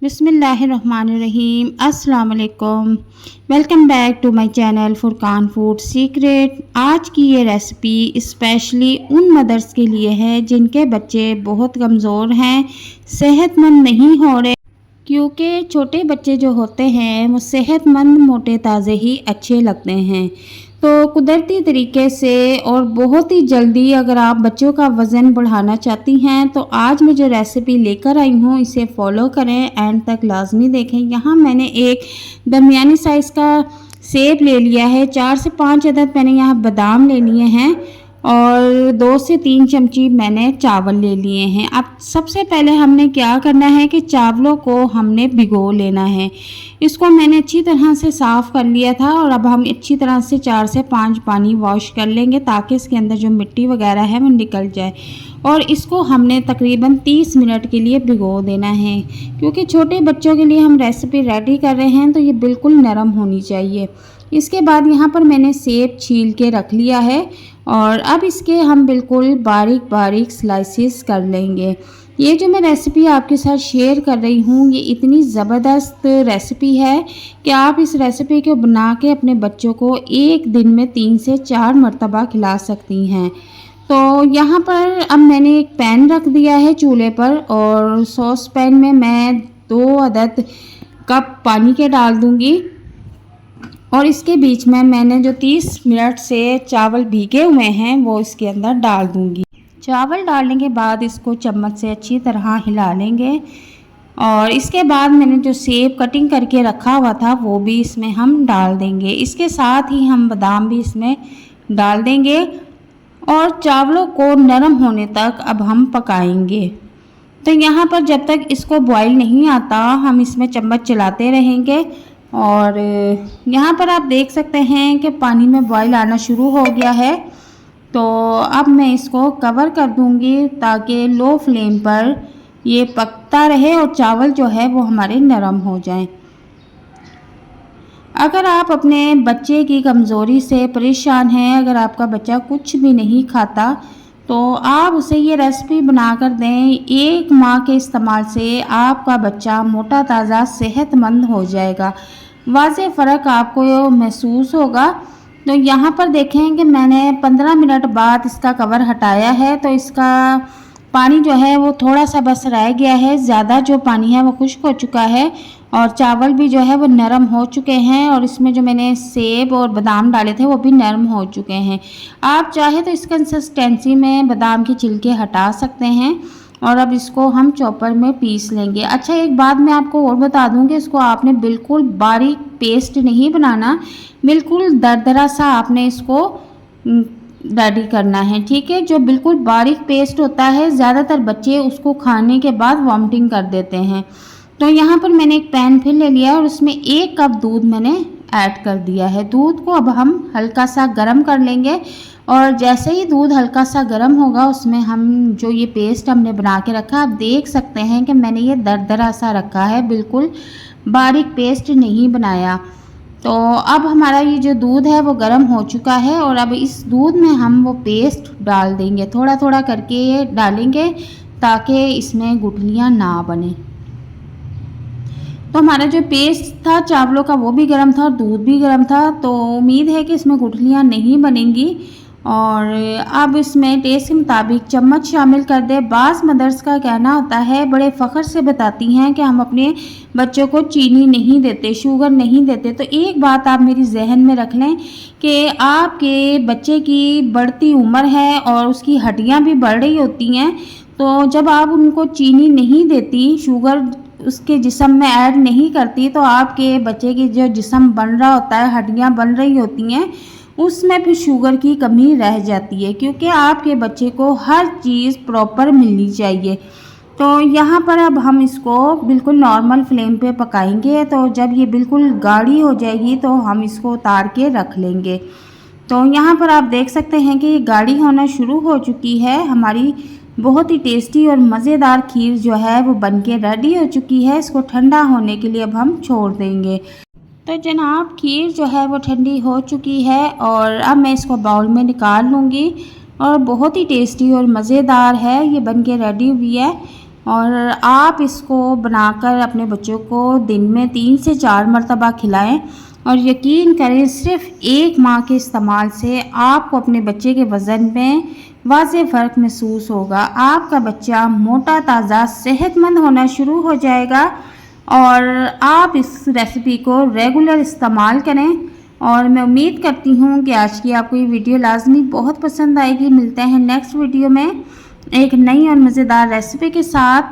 बिस्मिल्लाहिर्रहमानिर्रहीम। अस्सलाम वालेकुम। Welcome back to my channel Furqan food secret. आज की ये रेसिपी स्पेशली उन मदर्स के लिए है जिनके बच्चे बहुत कमज़ोर हैं, सेहतमंद नहीं हो रहे, क्योंकि छोटे बच्चे जो होते हैं वो सेहतमंद मोटे ताज़े ही अच्छे लगते हैं। तो कुदरती तरीके से और बहुत ही जल्दी अगर आप बच्चों का वज़न बढ़ाना चाहती हैं तो आज मैं जो रेसिपी लेकर आई हूँ इसे फॉलो करें, एंड तक लाजमी देखें। यहाँ मैंने एक दरमियानी साइज़ का सेब ले लिया है, 4 से 5 अदद मैंने यहाँ बादाम ले लिए हैं और 2 से 3 चमची मैंने चावल ले लिए हैं। अब सबसे पहले हमने क्या करना है कि चावलों को हमने भिगो लेना है। इसको मैंने अच्छी तरह से साफ़ कर लिया था और अब हम अच्छी तरह से 4 से 5 पानी वॉश कर लेंगे ताकि इसके अंदर जो मिट्टी वगैरह है वो निकल जाए। और इसको हमने तकरीबन 30 मिनट के लिए भिगो देना है, क्योंकि छोटे बच्चों के लिए हम रेसिपी रेडी कर रहे हैं तो ये बिल्कुल नरम होनी चाहिए। इसके बाद यहाँ पर मैंने सेब छील के रख लिया है और अब इसके हम बिल्कुल बारीक बारीक स्लाइसेस कर लेंगे। ये जो मैं रेसिपी आपके साथ शेयर कर रही हूँ ये इतनी ज़बरदस्त रेसिपी है कि आप इस रेसिपी को बना के अपने बच्चों को एक दिन में 3 से 4 मरतबा खिला सकती हैं। तो यहाँ पर अब मैंने एक पैन रख दिया है चूल्हे पर और सॉस पैन में मैं 2 अदद कप पानी के डाल दूँगी और इसके बीच में मैंने जो 30 मिनट से चावल भीगे हुए हैं वो इसके अंदर डाल दूँगी। चावल डालने के बाद इसको चम्मच से अच्छी तरह हिला लेंगे और इसके बाद मैंने जो सेब कटिंग करके रखा हुआ था वो भी इसमें हम डाल देंगे। इसके साथ ही हम बादाम भी इसमें डाल देंगे और चावलों को नरम होने तक अब हम पकाएंगे। तो यहाँ पर जब तक इसको बॉईल नहीं आता हम इसमें चम्मच चलाते रहेंगे और यहाँ पर आप देख सकते हैं कि पानी में बॉईल आना शुरू हो गया है। तो अब मैं इसको कवर कर दूंगी ताकि लो फ्लेम पर ये पकता रहे और चावल जो है वो हमारे नरम हो जाएं। अगर आप अपने बच्चे की कमज़ोरी से परेशान हैं, अगर आपका बच्चा कुछ भी नहीं खाता तो आप उसे ये रेसिपी बना कर दें। 1 माह के इस्तेमाल से आपका बच्चा मोटा ताज़ा सेहतमंद हो जाएगा। वाज़े फ़र्क आपको महसूस होगा। तो यहाँ पर देखें कि मैंने 15 मिनट बाद इसका कवर हटाया है तो इसका पानी जो है वो थोड़ा सा बस रह गया है, ज़्यादा जो पानी है वो खुश्क हो चुका है और चावल भी जो है वो नरम हो चुके हैं और इसमें जो मैंने सेब और बादाम डाले थे वो भी नरम हो चुके हैं। आप चाहे तो इस कंसिस्टेंसी में बादाम के छिलके हटा सकते हैं और अब इसको हम चॉपर में पीस लेंगे। अच्छा, एक बात मैं आपको और बता दूं कि इसको आपने बिल्कुल बारीक पेस्ट नहीं बनाना, बिल्कुल दरदरा सा आपने इसको रेडी करना है, ठीक है। जो बिल्कुल बारीक पेस्ट होता है ज़्यादातर बच्चे उसको खाने के बाद वॉमिटिंग कर देते हैं। तो यहाँ पर मैंने एक पैन फिर ले लिया और उसमें 1 कप दूध मैंने ऐड कर दिया है। दूध को अब हम हल्का सा गर्म कर लेंगे और जैसे ही दूध हल्का सा गर्म होगा उसमें हम जो ये पेस्ट हमने बना के रखा, आप देख सकते हैं कि मैंने ये दरदरा सा रखा है, बिल्कुल बारीक पेस्ट नहीं बनाया। तो अब हमारा ये जो दूध है वो गर्म हो चुका है और अब इस दूध में हम वो पेस्ट डाल देंगे, थोड़ा थोड़ा करके डालेंगे ताकि इसमें गुठलियाँ ना बने। तो हमारा जो पेस्ट था चावलों का वो भी गर्म था और दूध भी गर्म था, तो उम्मीद है कि इसमें गुठलियाँ नहीं बनेंगी। और अब इसमें टेस्ट के मुताबिक चम्मच शामिल कर दे। बाज़ मदर्स का कहना होता है, बड़े फ़ख्र से बताती हैं कि हम अपने बच्चों को चीनी नहीं देते, शुगर नहीं देते। तो एक बात आप मेरी जहन में रख लें कि आपके बच्चे की बढ़ती उम्र है और उसकी हड्डियाँ भी बढ़ रही होती हैं, तो जब आप उनको चीनी नहीं देती, शुगर उसके जिस्म में ऐड नहीं करती, तो आपके बच्चे की जो जिस्म बन रहा होता है, हड्डियाँ बन रही होती हैं, उसमें फिर शुगर की कमी रह जाती है, क्योंकि आपके बच्चे को हर चीज़ प्रॉपर मिलनी चाहिए। तो यहाँ पर अब हम इसको बिल्कुल नॉर्मल फ्लेम पे पकाएंगे। तो जब ये बिल्कुल गाढ़ी हो जाएगी तो हम इसको उतार के रख लेंगे। तो यहाँ पर आप देख सकते हैं कि ये गाढ़ी होना शुरू हो चुकी है। हमारी बहुत ही टेस्टी और मज़ेदार खीर जो है वो बनके रेडी हो चुकी है। इसको ठंडा होने के लिए अब हम छोड़ देंगे। तो जनाब, खीर जो है वो ठंडी हो चुकी है और अब मैं इसको बाउल में निकाल लूँगी और बहुत ही टेस्टी और मज़ेदार है, ये बनके रेडी हुई है। और आप इसको बनाकर अपने बच्चों को दिन में 3 से 4 मरतबा खिलाएं और यकीन करें सिर्फ एक माह के इस्तेमाल से आपको अपने बच्चे के वज़न में वाज़ेह फ़र्क महसूस होगा। आपका बच्चा मोटा ताज़ा सेहतमंद होना शुरू हो जाएगा और आप इस रेसिपी को रेगुलर इस्तेमाल करें। और मैं उम्मीद करती हूँ कि आज की आपको ये वीडियो लाजमी बहुत पसंद आएगी। मिलते हैं नेक्स्ट वीडियो में एक नई और मज़ेदार रेसिपी के साथ।